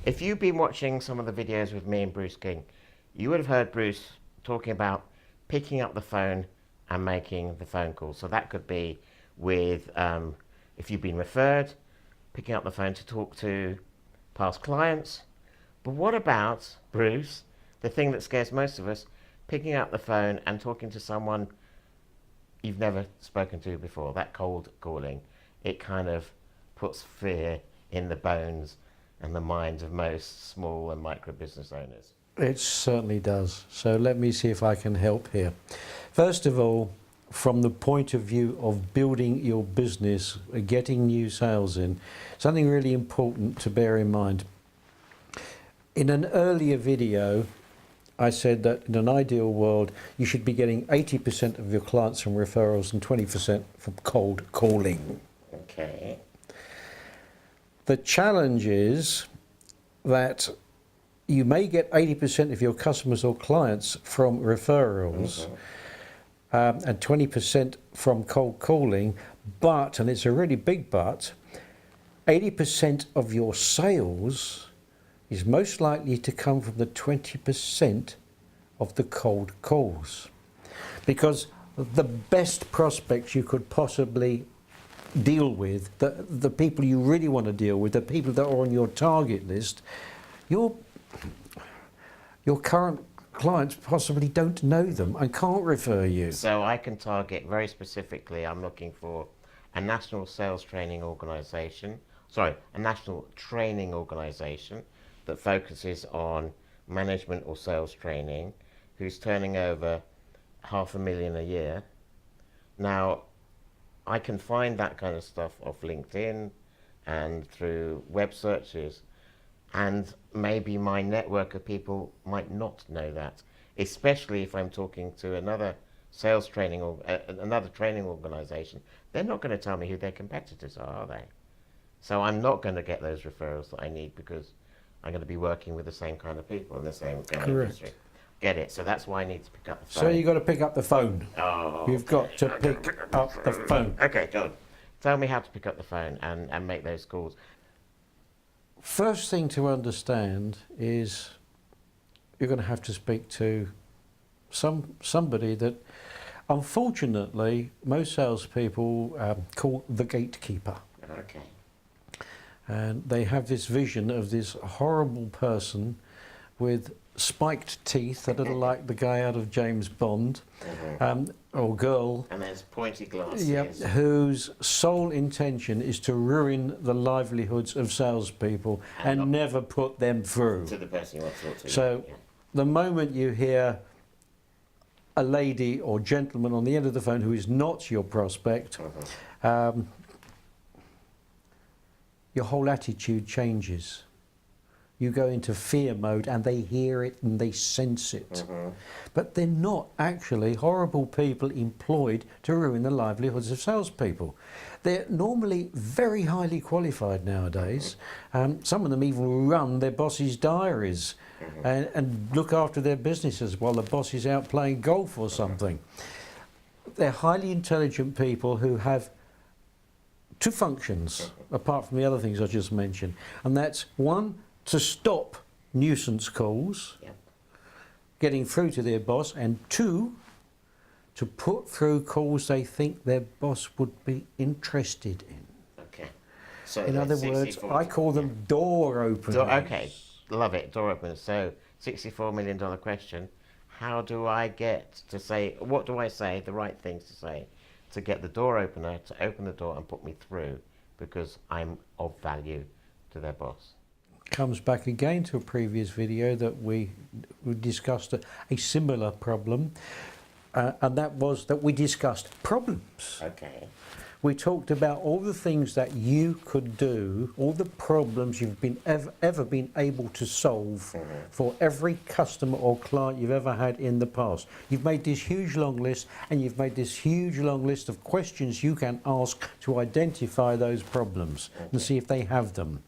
If you've been watching some of the videos with me and Bruce King, you would have heard Bruce talking about picking up the phone and making the phone call. So that could be with, if you've been referred, picking up the phone to talk to past clients. But what about, Bruce, the thing that scares most of us, picking up the phone and talking to someone you've never spoken to before, that cold calling? It kind of puts fear in the bones and the minds of most small and micro business owners. It certainly does. So let me see if I can help here. First of all, from the point of view of building your business, getting new sales in, something really important to bear in mind. In an earlier video, I said that in an ideal world, you should be getting 80% of your clients from referrals and 20% from cold calling. Okay. The challenge is that you may get 80% of your customers or clients from referrals and 20% from cold calling, but, and it's a really big but, 80% of your sales is most likely to come from the 20% of the cold calls. Because the best prospects you could possibly deal with, the people you really want to deal with, the people that are on your target list, your current clients possibly don't know them and can't refer you. So I can target very specifically, I'm looking for a national sales training organization, a national training organization that focuses on management or sales training, who's turning over $500,000 a year. Now, I can find that kind of stuff off LinkedIn and through web searches, and maybe my network of people might not know that, especially if I'm talking to another sales training or another training organization. They're not going to tell me who their competitors are they? So I'm not going to get those referrals that I need because I'm going to be working with the same kind of people in the same kind of industry. Get it? So that's why I need to pick up the phone. So you've got to pick up the phone. Oh, You've got to pick up the phone. Okay, go on. Tell me how to pick up the phone and make those calls. First thing to understand is you're going to have to speak to somebody that, unfortunately, most salespeople call the gatekeeper. Okay. And they have this vision of this horrible person with spiked teeth that are like the guy out of James Bond, or girl. And there's pointy glasses. Yep, whose sole intention is to ruin the livelihoods of salespeople and never put them through. To the person you want to talk to. So the moment you hear a lady or gentleman on the end of the phone who is not your prospect, your whole attitude changes. You go into fear mode and they hear it and they sense it. But they're not actually horrible people employed to ruin the livelihoods of salespeople. They're normally very highly qualified nowadays. Some of them even run their boss's diaries and look after their businesses while the boss is out playing golf or something. They're highly intelligent people who have two functions, apart from the other things I just mentioned. And that's one, to stop nuisance calls, getting through to their boss, and two, to put through calls they think their boss would be interested in. Okay. So in other words, I call them door openers. Okay, love it, door openers. So, $64 million question. How do I get to say, what do I say, the right things to say, to get the door opener to open the door and put me through because I'm of value to their boss? Comes back again to a previous video that we discussed a similar problem, and that was that we discussed problems. Okay. We talked about all the things that you could do, all the problems you've been ever been able to solve for every customer or client you've ever had in the past. You've made this huge long list, and you've made this huge long list of questions you can ask to identify those problems and see if they have them.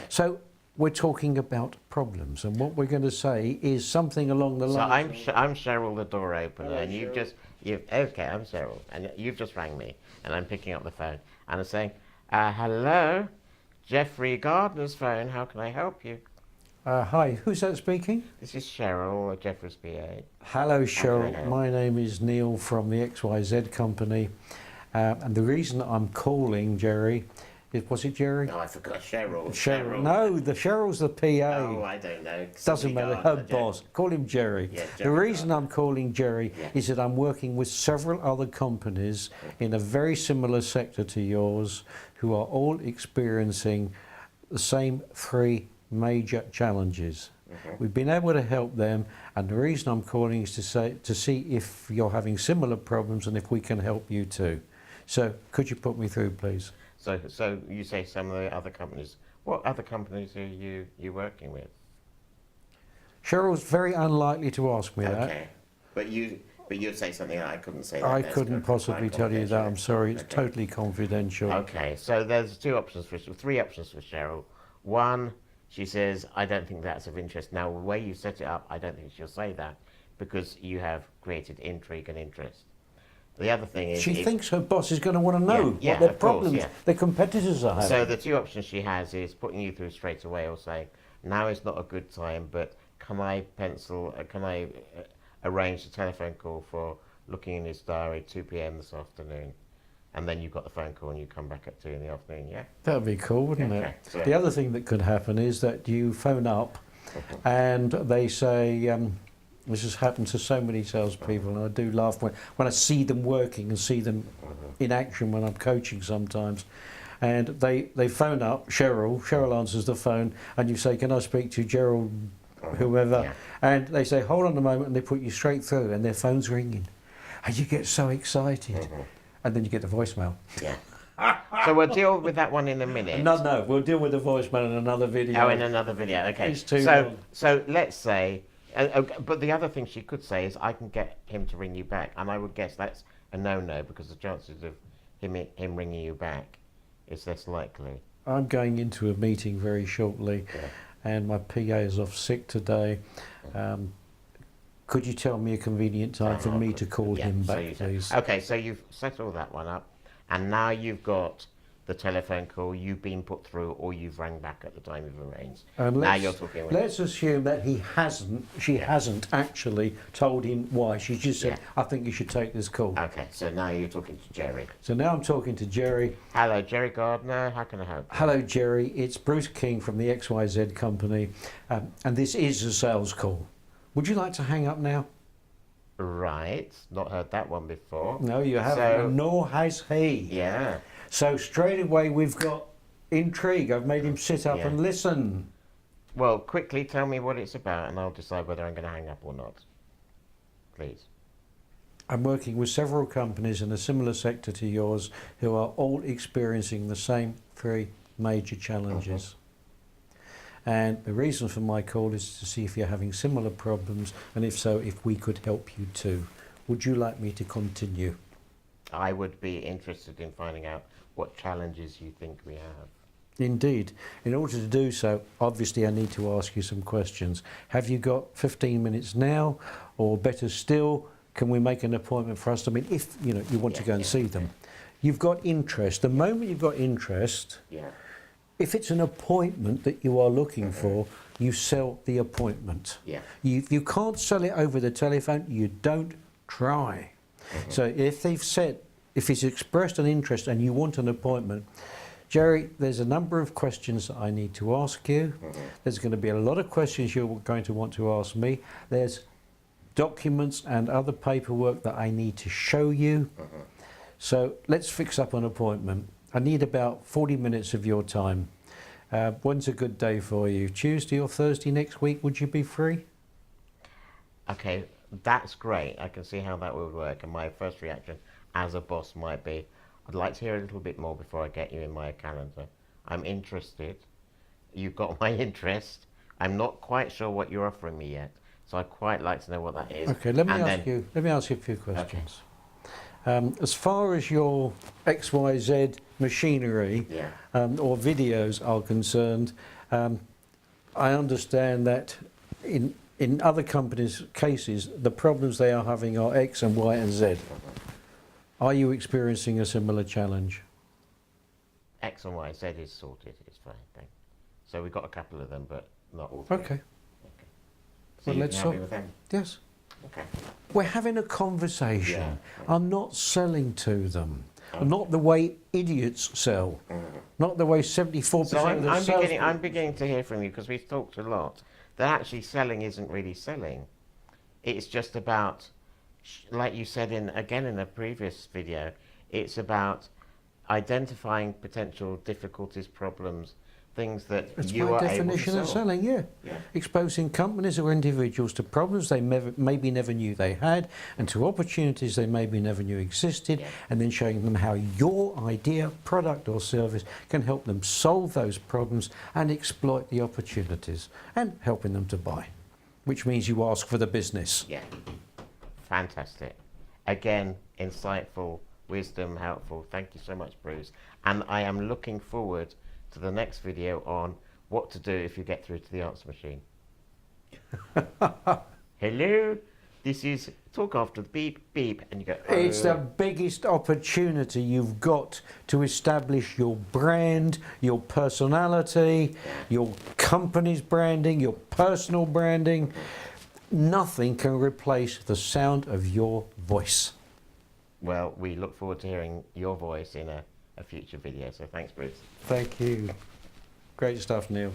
So we're talking about problems, and what we're going to say is something along the lines. So I'm Cheryl, the door opener, and I'm Cheryl, and you've just rang me, and I'm picking up the phone, and I'm saying, hello, Jeffrey Gardner's phone, how can I help you? Hi, who's that speaking? This is Cheryl, Jeffrey's PA. Hello, How can I Cheryl. help? My name is Neil from the XYZ company. And the reason I'm calling Jerry was it Jerry? Oh, I forgot Cheryl. Cheryl. No, Cheryl's the PA. Oh, I don't know. Doesn't matter, her boss. Call him Jerry. Yeah, The Jerry reason I'm calling Jerry Yeah. is that I'm working with several other companies in a very similar sector to yours who are all experiencing the same three major challenges. We've been able to help them, and the reason I'm calling is to see if you're having similar problems and if we can help you too. So could you put me through, please? So you say some of the other companies. What other companies are you working with? Cheryl's very unlikely to ask me that. Okay, but you'd say something I couldn't say. I couldn't possibly tell you that. I'm sorry, it's totally confidential. Okay, so there's three options for Cheryl. One, she says, I don't think that's of interest. Now, the way you set it up, I don't think she'll say that because you have created intrigue and interest. The other thing is... She thinks her boss is going to want to know what their problems, their competitors are having. So the two options she has is putting you through straight away or saying, now is not a good time, but can I arrange a telephone call for looking in his diary 2 p.m. this afternoon? And then you've got the phone call and you come back at 2 in the afternoon, yeah? That would be cool, wouldn't it? So the other thing that could happen is that you phone up and they say, this has happened to so many salespeople, and I do laugh when I see them working and see them in action when I'm coaching sometimes. And they phone up, Cheryl answers the phone, and you say, can I speak to Gerald, whoever? Yeah. And they say, hold on a moment, and they put you straight through, and their phone's ringing. And you get so excited. And then you get the voicemail. Yeah. So we'll deal with that one in a minute. No, we'll deal with the voicemail in another video. Oh, in another video, okay. It's too long. So let's say, but the other thing she could say is, I can get him to ring you back. And I would guess that's a no-no, because the chances of him ringing you back is less likely. I'm going into a meeting very shortly, and my PA is off sick today. Could you tell me a convenient time for me to call him back, please? Okay, so you've set all that one up, and now you've got the telephone call, you've been put through, or you've rang back at the time you've arranged. Now you're talking with Let's assume that she hasn't actually told him why. She just said, I think you should take this call. Okay, so now you're talking to Jerry. So now I'm talking to Jerry. Hello, Jerry Gardner, how can I help you? Hello, Jerry. It's Bruce King from the XYZ company, and this is a sales call. Would you like to hang up now? Right, not heard that one before. No, you haven't, nor has he. Yeah. So straight away we've got intrigue. I've made him sit up and listen. Well, quickly tell me what it's about and I'll decide whether I'm going to hang up or not. Please. I'm working with several companies in a similar sector to yours who are all experiencing the same three major challenges. And the reason for my call is to see if you're having similar problems, and if so, if we could help you too. Would you like me to continue? I would be interested in finding out what challenges you think we have. Indeed. In order to do so, obviously I need to ask you some questions. Have you got 15 minutes now, or better still, can we make an appointment for us to meet if you want to go and see them? You've got interest. The moment you've got interest, if it's an appointment that you are looking for, you sell the appointment. You can't sell it over the telephone, you don't try. So if it's expressed an interest and you want an appointment, Jerry, there's a number of questions that I need to ask you. There's going to be a lot of questions you're going to want to ask me. There's documents and other paperwork that I need to show you. So let's fix up an appointment. I need about 40 minutes of your time. When's a good day for you? Tuesday or Thursday next week, would you be free? Okay, that's great. I can see how that would work. And my first reaction as a boss might be, I'd like to hear a little bit more before I get you in my calendar. I'm interested. You've got my interest. I'm not quite sure what you're offering me yet. So I'd quite like to know what that is. Okay, let me ask you a few questions. As far as your XYZ machinery or videos are concerned, I understand that in other companies' cases, the problems they are having are X and Y and Z. Are you experiencing a similar challenge? X and Y, Z is sorted. It's fine, thanks. So we've got a couple of them, but not all three. Okay. So Well, you're let's happy talk. with them? Yes. Okay. We're having a conversation. Yeah. I'm not selling to them. Not the way idiots sell. Not the way 74% So of the sales. I'm beginning to hear from you, because we've talked a lot, that actually selling isn't really selling. It's just about, like you said again in a previous video, it's about identifying potential difficulties, problems, things that That's you my are able to definition of solve. selling, yeah. Yeah. Exposing companies or individuals to problems they maybe never knew they had, and to opportunities they maybe never knew existed, Yeah. and then showing them how your idea, product or service can help them solve those problems and exploit the opportunities, and helping them to buy, which means you ask for the business. Yeah. Fantastic. Again, insightful, wisdom, helpful. Thank you so much, Bruce. And I am looking forward to the next video on what to do if you get through to the answer machine. Hello, this is talk after the beep, beep, and you go, oh. It's the biggest opportunity you've got to establish your brand, your personality, your company's branding, your personal branding. Nothing can replace the sound of your voice. Well, we look forward to hearing your voice in a future video. So thanks, Bruce. Thank you. Great stuff, Neil.